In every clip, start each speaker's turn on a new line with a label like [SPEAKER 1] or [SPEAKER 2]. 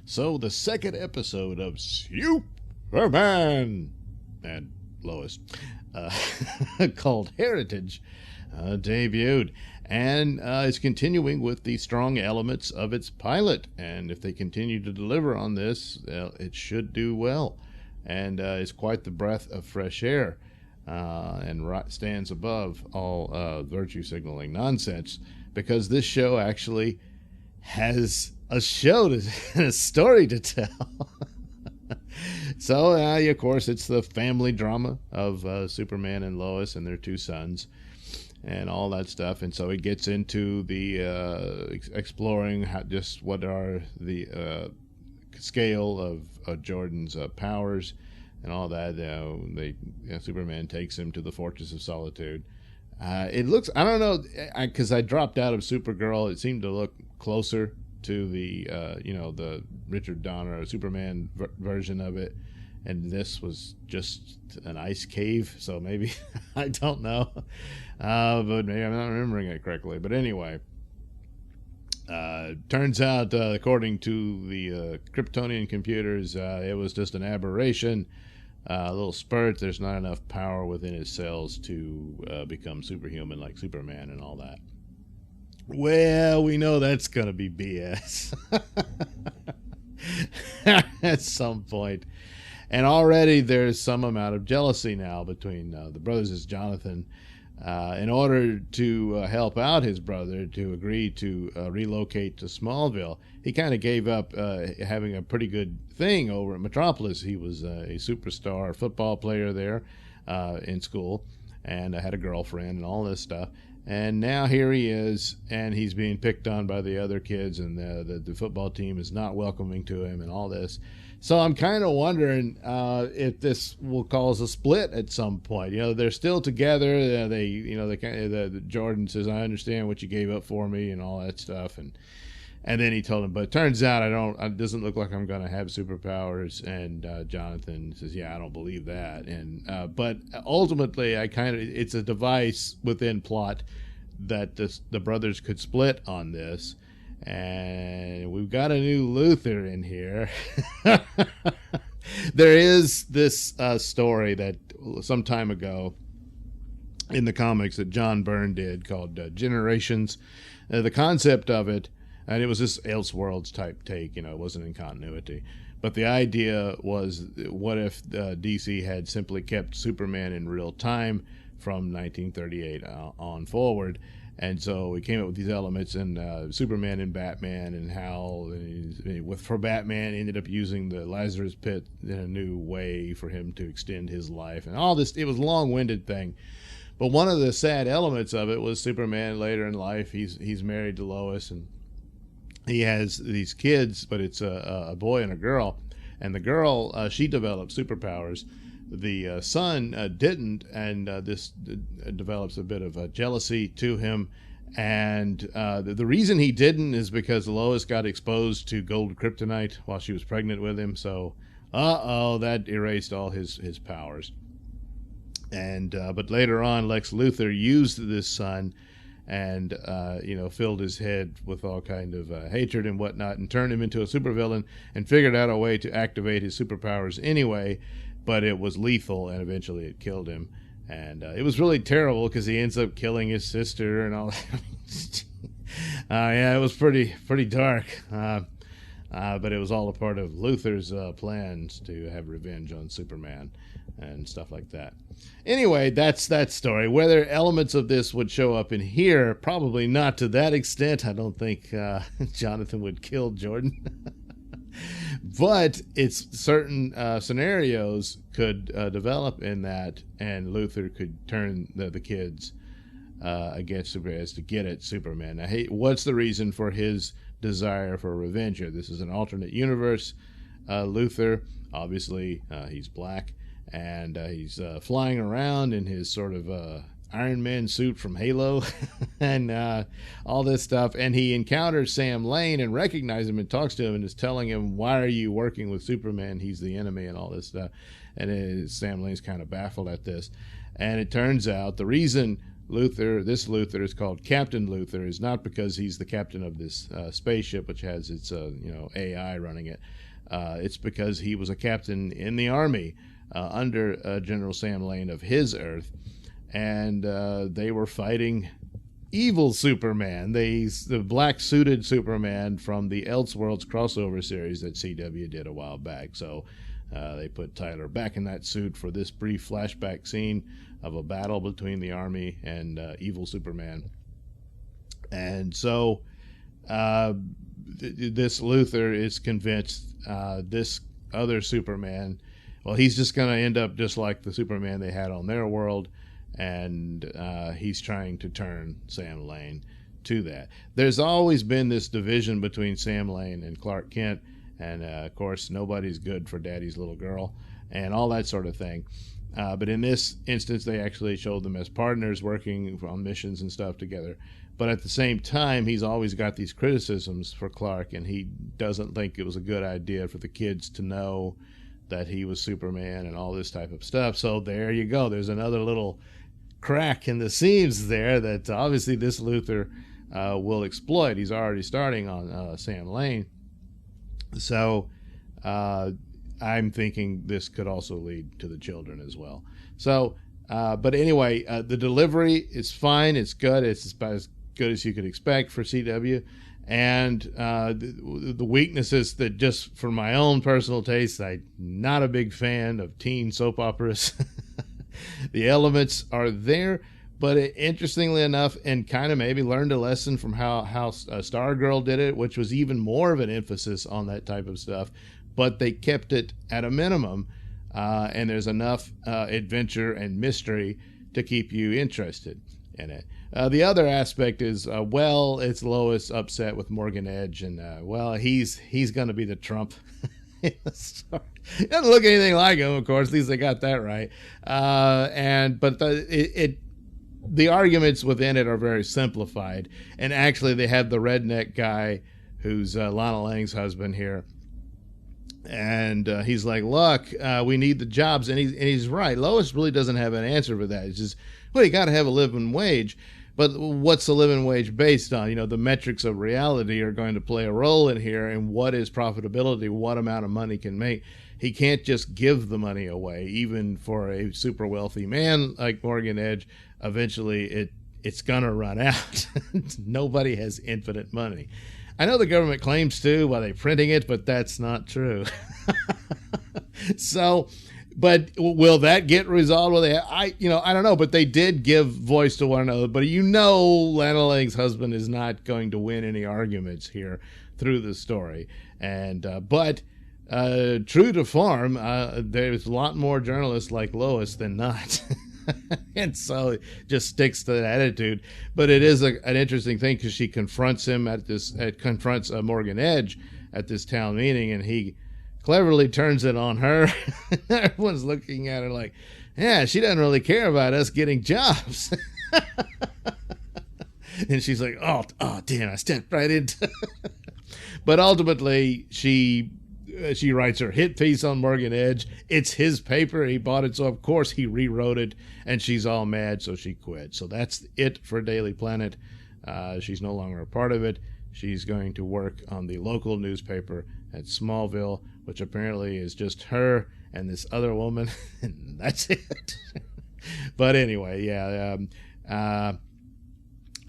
[SPEAKER 1] So the second episode of Superman and Lois, uh, called Heritage, debuted, and it's continuing with the strong elements of its pilot. And if they continue to deliver on this, it should do well. And it's quite the breath of fresh air, and stands above all virtue signaling nonsense, because this show actually has a a story to tell. So, of course, it's the family drama of Superman and Lois and their two sons and all that stuff. And so it gets into the exploring just what are the scale of Jordan's powers and all that. Superman takes him to the Fortress of Solitude. It looks, I don't know, because I dropped out of Supergirl. It seemed to look closer to the the Richard Donner Superman version of it, and this was just an ice cave. So maybe I don't know, but maybe I'm not remembering it correctly. But anyway, turns out according to the Kryptonian computers, it was just an aberration. A little spurt. There's not enough power within his cells to become superhuman like Superman and all that. Well, we know that's going to be BS at some point. And already there's some amount of jealousy now between the brothers. As Jonathan, in order to help out his brother to agree to relocate to Smallville, he kind of gave up having a pretty good thing over at Metropolis. He was a superstar football player there in school, and had a girlfriend and all this stuff. And now here he is, and he's being picked on by the other kids, and the football team is not welcoming to him and all this. So I'm kind of wondering if this will cause a split at some point. They're still together. Jordan says, "I understand what you gave up for me," and all that stuff. And then he told him, "But it turns out it doesn't look like I'm going to have superpowers." And Jonathan says, "Yeah, I don't believe that." And but ultimately, it's a device within plot that the brothers could split on this. And we've got a new Luthor in here. There is this story that some time ago in the comics that John Byrne did called Generations. The concept of it, and it was this Elseworlds type take, it wasn't in continuity. But the idea was, what if DC had simply kept Superman in real time from 1938 on forward? And so we came up with these elements, and Superman and Batman, and how for Batman ended up using the Lazarus Pit in a new way for him to extend his life, and all this. It was a long-winded thing. But one of the sad elements of it was Superman later in life, he's married to Lois, and he has these kids, but it's a boy and a girl. And the girl, she developed superpowers. The son didn't, and this develops a bit of jealousy to him. And the reason he didn't is because Lois got exposed to gold kryptonite while she was pregnant with him. So, that erased all his powers. And but later on, Lex Luthor used this son and filled his head with all kind of hatred and whatnot, and turned him into a supervillain, and figured out a way to activate his superpowers anyway. But it was lethal, and eventually it killed him. And it was really terrible because he ends up killing his sister and all that. Yeah, it was pretty dark. But it was all a part of Luthor's plans to have revenge on Superman and stuff like that. Anyway, that's that story. Whether elements of this would show up in here, probably not to that extent. I don't think Jonathan would kill Jordan. But it's certain scenarios could develop in that, and Luthor could turn the kids against Superman to get at Superman. Now, hey, what's the reason for his desire for revenge here? This is an alternate universe. Luthor, obviously, he's black, and he's flying around in his sort of Iron Man suit from Halo and all this stuff. And he encounters Sam Lane and recognizes him and talks to him and is telling him, "Why are you working with Superman? He's the enemy," and all this stuff. And Sam Lane's kind of baffled at this. And it turns out the reason Luthor, this Luthor is called Captain Luthor, is not because he's the captain of this spaceship, which has its AI running it. It's because he was a captain in the army under General Sam Lane of his Earth, and they were fighting evil Superman, the black suited Superman from the Elseworlds crossover series that CW did a while back. So they put Tyler back in that suit for this brief flashback scene of a battle between the army and evil Superman. And so this Luthor is convinced this other Superman, well, he's just going to end up just like the Superman they had on their world, and he's trying to turn Sam Lane to that. There's always been this division between Sam Lane and Clark Kent, and of course nobody's good for daddy's little girl and all that sort of thing. But in this instance, they actually showed them as partners working on missions and stuff together. But at the same time, he's always got these criticisms for Clark, and he doesn't think it was a good idea for the kids to know that he was Superman and all this type of stuff. So there you go. There's another little crack in the seams there that obviously this Luthor will exploit. He's already starting on Sam Lane. So I'm thinking this could also lead to the children as well. So, but anyway, the delivery is fine. It's good. It's about as good as you could expect for CW. And the weaknesses that, just for my own personal taste, I'm not a big fan of teen soap operas. The elements are there, but interestingly enough, and kind of maybe learned a lesson from how Stargirl did it, which was even more of an emphasis on that type of stuff, but they kept it at a minimum, and there's enough adventure and mystery to keep you interested in it. The other aspect is, it's Lois upset with Morgan Edge, and he's going to be the Trump. He doesn't look anything like him, of course. At least they got that right. But the arguments within it are very simplified, and actually they have the redneck guy who's Lana Lang's husband here. And he's like, look, we need the jobs. And he's right. Lois really doesn't have an answer for that. It's just, you got to have a living wage. But what's the living wage based on? The metrics of reality are going to play a role in here. And what is profitability? What amount of money can make? He can't just give the money away, even for a super wealthy man like Morgan Edge. Eventually, it's going to run out. Nobody has infinite money. I know the government claims to while they're printing it, but that's not true. So, but will that get resolved? I don't know, but they did give voice to one another. But Lana Lang's husband is not going to win any arguments here through the story. And but true to form, there's a lot more journalists like Lois than not. And so it just sticks to that attitude. But it is an interesting thing because she confronts him confronts Morgan Edge at this town meeting, and he cleverly turns it on her. Everyone's looking at her like, yeah, she doesn't really care about us getting jobs. And she's like, oh damn, I stepped right into. But ultimately, she writes her hit piece on Morgan Edge. It's his paper. He bought it, so of course he rewrote it, and she's all mad, so she quit. So that's it for Daily Planet. She's no longer a part of it. She's going to work on the local newspaper at Smallville, which apparently is just her and this other woman, and that's it. But anyway, yeah.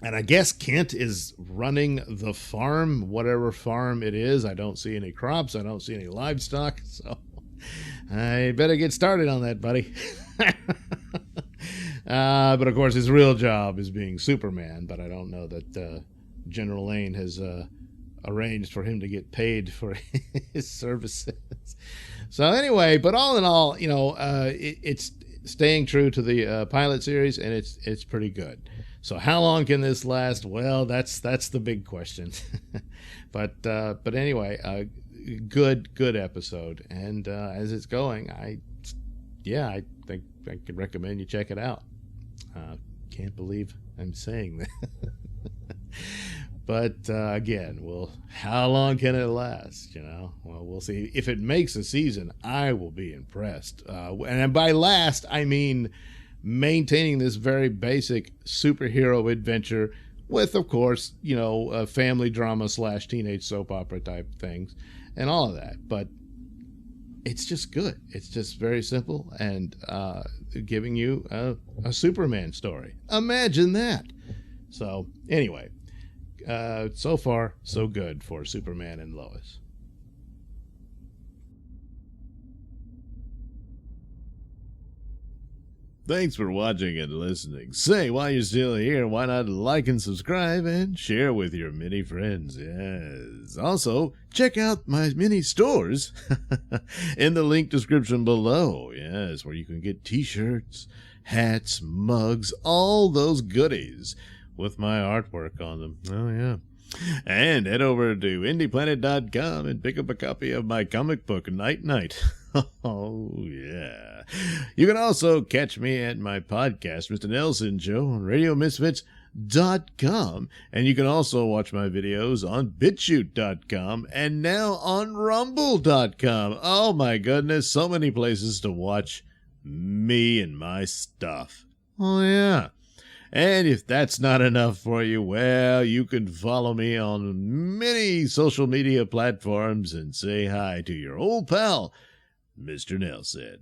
[SPEAKER 1] And I guess Kent is running the farm, whatever farm it is. I don't see any crops. I don't see any livestock. So I better get started on that, buddy. But of course, his real job is being Superman. But I don't know that General Lane has arranged for him to get paid for his services. So anyway, but all in all, it's staying true to the pilot series, and it's pretty good. So how long can this last? Well, that's the big question. But anyway, good episode, and as it's going, I think I could recommend you check it out. Can't believe I'm saying that. But again, how long can it last? Well, we'll see. If it makes a season, I will be impressed. And by last, I mean maintaining this very basic superhero adventure with, of course, family drama / teenage soap opera type things and all of that. But it's just good. It's just very simple and giving you a Superman story. Imagine that. So anyway, so far, so good for Superman and Lois. Thanks for watching and listening. Say, while you're still here, why not like and subscribe and share with your many friends? Yes. Also, check out my mini stores in the link description below. Yes, where you can get t-shirts, hats, mugs, all those goodies with my artwork on them. Oh, yeah. And head over to indieplanet.com and pick up a copy of my comic book, Night Night. Oh, yeah. You can also catch me at my podcast, Mr Nailsin Show, on RadioMisfits.com. And you can also watch my videos on BitChute.com and now on Rumble.com. Oh, my goodness. So many places to watch me and my stuff. Oh, yeah. And if that's not enough for you, well, you can follow me on many social media platforms and say hi to your old pal, Mr. Nailsin.